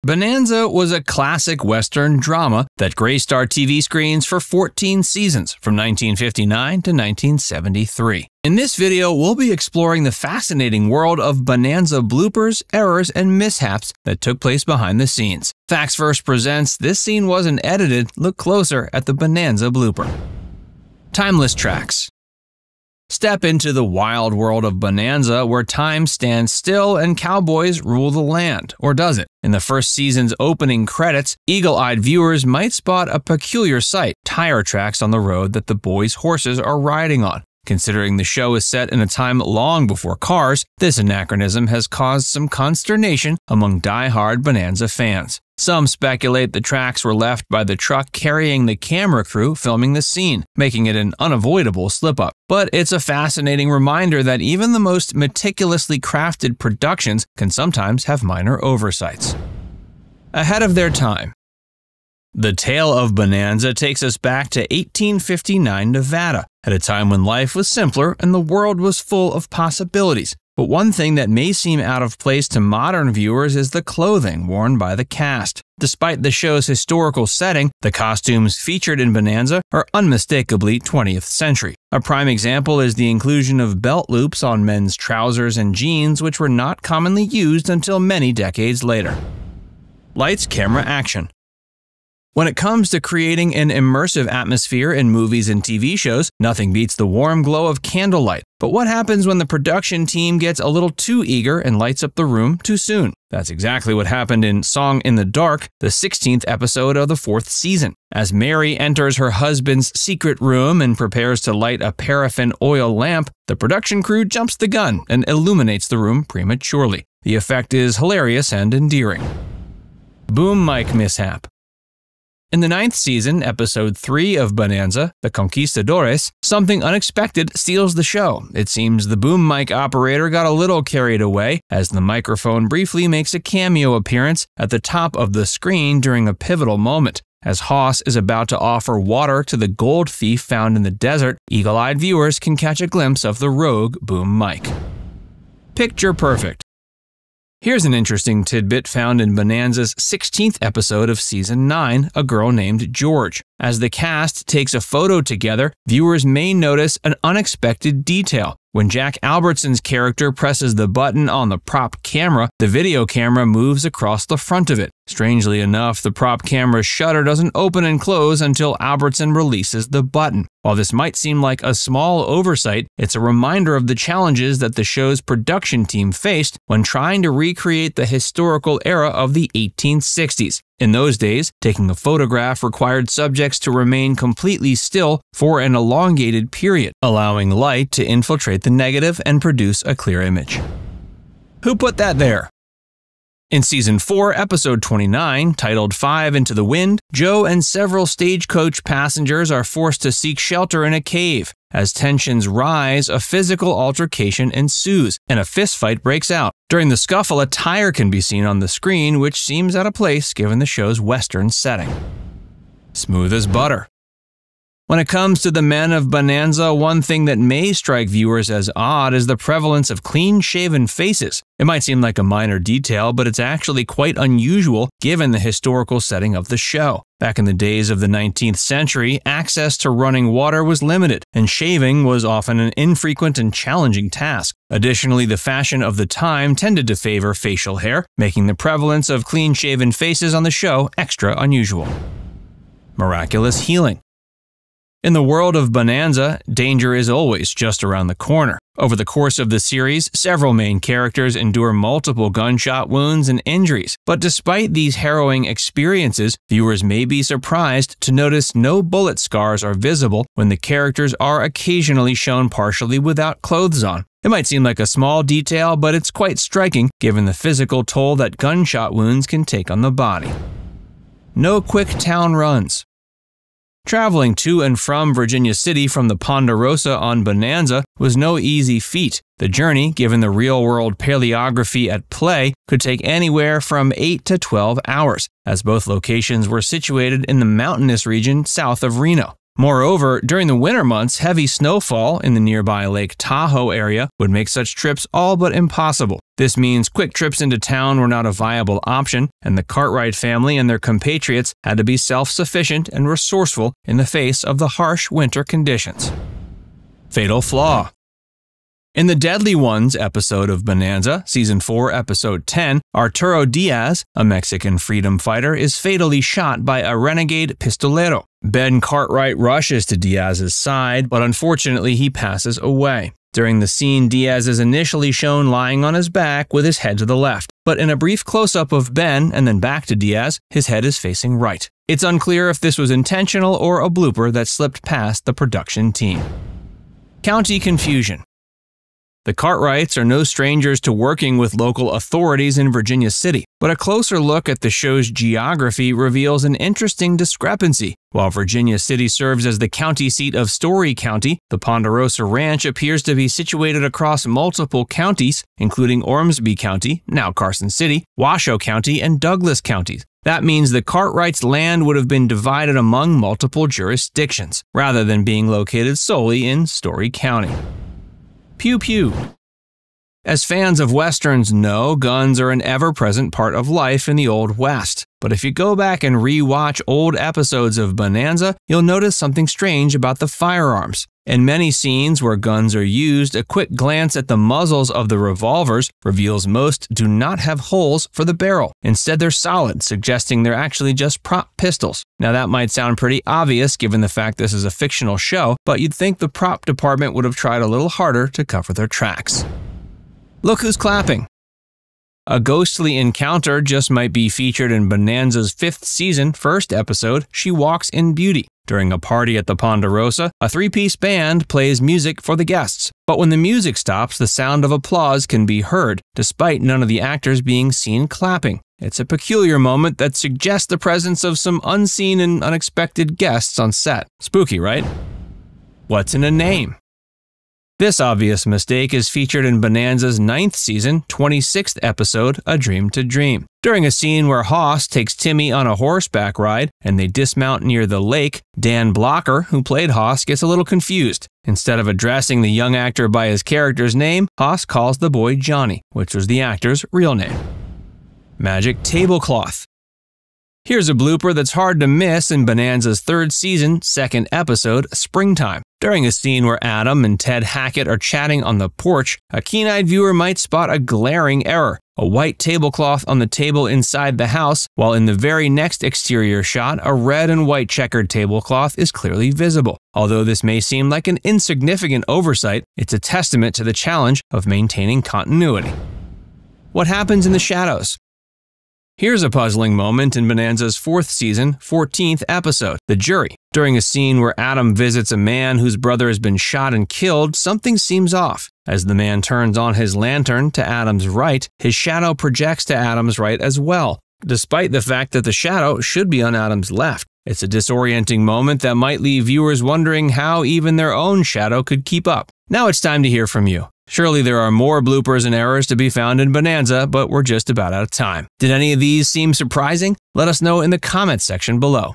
Bonanza was a classic Western drama that graced our TV screens for 14 seasons from 1959 to 1973. In this video, we'll be exploring the fascinating world of Bonanza bloopers, errors, and mishaps that took place behind the scenes. Facts First presents This Scene Wasn't Edited. Look closer at the Bonanza blooper. Timeless tracks. Step into the wild world of Bonanza where time stands still and cowboys rule the land, or does it? In the first season's opening credits, eagle-eyed viewers might spot a peculiar sight, tire tracks on the road that the boys' horses are riding on. Considering the show is set in a time long before cars, this anachronism has caused some consternation among die-hard Bonanza fans. Some speculate the tracks were left by the truck carrying the camera crew filming the scene, making it an unavoidable slip-up. But it's a fascinating reminder that even the most meticulously crafted productions can sometimes have minor oversights. Ahead of their time. The tale of Bonanza takes us back to 1859 Nevada, at a time when life was simpler and the world was full of possibilities. But one thing that may seem out of place to modern viewers is the clothing worn by the cast. Despite the show's historical setting, the costumes featured in Bonanza are unmistakably 20th century. A prime example is the inclusion of belt loops on men's trousers and jeans, which were not commonly used until many decades later. Lights, camera, action. When it comes to creating an immersive atmosphere in movies and TV shows, nothing beats the warm glow of candlelight. But what happens when the production team gets a little too eager and lights up the room too soon? That's exactly what happened in Song in the Dark, the 16th episode of the 4th season. As Mary enters her husband's secret room and prepares to light a paraffin oil lamp, the production crew jumps the gun and illuminates the room prematurely. The effect is hilarious and endearing. Boom mic mishap. In the 9th season, episode 3 of Bonanza, The Conquistadores, something unexpected steals the show. It seems the boom mic operator got a little carried away as the microphone briefly makes a cameo appearance at the top of the screen during a pivotal moment. As Hoss is about to offer water to the gold thief found in the desert, eagle-eyed viewers can catch a glimpse of the rogue boom mic. Picture perfect. Here's an interesting tidbit found in Bonanza's 16th episode of Season 9, A Girl Named George. As the cast takes a photo together, viewers may notice an unexpected detail. When Jack Albertson's character presses the button on the prop camera, the video camera moves across the front of it. Strangely enough, the prop camera's shutter doesn't open and close until Albertson releases the button. While this might seem like a small oversight, it's a reminder of the challenges that the show's production team faced when trying to recreate the historical era of the 1860s. In those days, taking a photograph required subjects to remain completely still for an elongated period, allowing light to infiltrate the negative and produce a clear image. Who put that there? In Season 4, Episode 29, titled 5 Into the Wind, Joe and several stagecoach passengers are forced to seek shelter in a cave. As tensions rise, a physical altercation ensues, and a fistfight breaks out. During the scuffle, a tire can be seen on the screen, which seems out of place given the show's Western setting. Smooth as butter. When it comes to the men of Bonanza, one thing that may strike viewers as odd is the prevalence of clean-shaven faces. It might seem like a minor detail, but it's actually quite unusual given the historical setting of the show. Back in the days of the 19th century, access to running water was limited, and shaving was often an infrequent and challenging task. Additionally, the fashion of the time tended to favor facial hair, making the prevalence of clean-shaven faces on the show extra unusual. Miraculous Healing. In the world of Bonanza, danger is always just around the corner. Over the course of the series, several main characters endure multiple gunshot wounds and injuries. But despite these harrowing experiences, viewers may be surprised to notice no bullet scars are visible when the characters are occasionally shown partially without clothes on. It might seem like a small detail, but it's quite striking given the physical toll that gunshot wounds can take on the body. No quick town runs. Traveling to and from Virginia City from the Ponderosa on Bonanza was no easy feat. The journey, given the real-world paleography at play, could take anywhere from 8 to 12 hours, as both locations were situated in the mountainous region south of Reno. Moreover, during the winter months, heavy snowfall in the nearby Lake Tahoe area would make such trips all but impossible. This means quick trips into town were not a viable option, and the Cartwright family and their compatriots had to be self-sufficient and resourceful in the face of the harsh winter conditions. Fatal Flaw. In the Deadly Ones episode of Bonanza, Season 4, Episode 10, Arturo Diaz, a Mexican freedom fighter, is fatally shot by a renegade pistolero. Ben Cartwright rushes to Diaz's side, but unfortunately he passes away. During the scene, Diaz is initially shown lying on his back with his head to the left, but in a brief close-up of Ben and then back to Diaz, his head is facing right. It's unclear if this was intentional or a blooper that slipped past the production team. County confusion. The Cartwrights are no strangers to working with local authorities in Virginia City, but a closer look at the show's geography reveals an interesting discrepancy. While Virginia City serves as the county seat of Story County, the Ponderosa Ranch appears to be situated across multiple counties, including Ormsby County, now Carson City, Washoe County, and Douglas counties. That means the Cartwrights' land would have been divided among multiple jurisdictions, rather than being located solely in Story County. Pew Pew. As fans of Westerns know, guns are an ever-present part of life in the Old West. But if you go back and re-watch old episodes of Bonanza, you'll notice something strange about the firearms. In many scenes where guns are used, a quick glance at the muzzles of the revolvers reveals most do not have holes for the barrel. Instead, they're solid, suggesting they're actually just prop pistols. Now that might sound pretty obvious given the fact this is a fictional show, but you'd think the prop department would have tried a little harder to cover their tracks. Look who's clapping. A ghostly encounter just might be featured in Bonanza's 5th season, 1st episode, She Walks in Beauty. During a party at the Ponderosa, a 3-piece band plays music for the guests. But when the music stops, the sound of applause can be heard, despite none of the actors being seen clapping. It's a peculiar moment that suggests the presence of some unseen and unexpected guests on set. Spooky, right? What's in a name? This obvious mistake is featured in Bonanza's 9th season, 26th episode, A Dream to Dream. During a scene where Hoss takes Timmy on a horseback ride and they dismount near the lake, Dan Blocker, who played Hoss, gets a little confused. Instead of addressing the young actor by his character's name, Hoss calls the boy Johnny, which was the actor's real name. Magic Tablecloth. Here's a blooper that's hard to miss in Bonanza's 3rd season, 2nd episode, Springtime. During a scene where Adam and Ted Hackett are chatting on the porch, a keen-eyed viewer might spot a glaring error. A white tablecloth on the table inside the house, while in the very next exterior shot, a red and white checkered tablecloth is clearly visible. Although this may seem like an insignificant oversight, it's a testament to the challenge of maintaining continuity. What happens in the shadows? Here's a puzzling moment in Bonanza's 4th season, 14th episode, The Jury. During a scene where Adam visits a man whose brother has been shot and killed, something seems off. As the man turns on his lantern to Adam's right, his shadow projects to Adam's right as well, despite the fact that the shadow should be on Adam's left. It's a disorienting moment that might leave viewers wondering how even their own shadow could keep up. Now it's time to hear from you. Surely there are more bloopers and errors to be found in Bonanza, but we're just about out of time. Did any of these seem surprising? Let us know in the comments section below.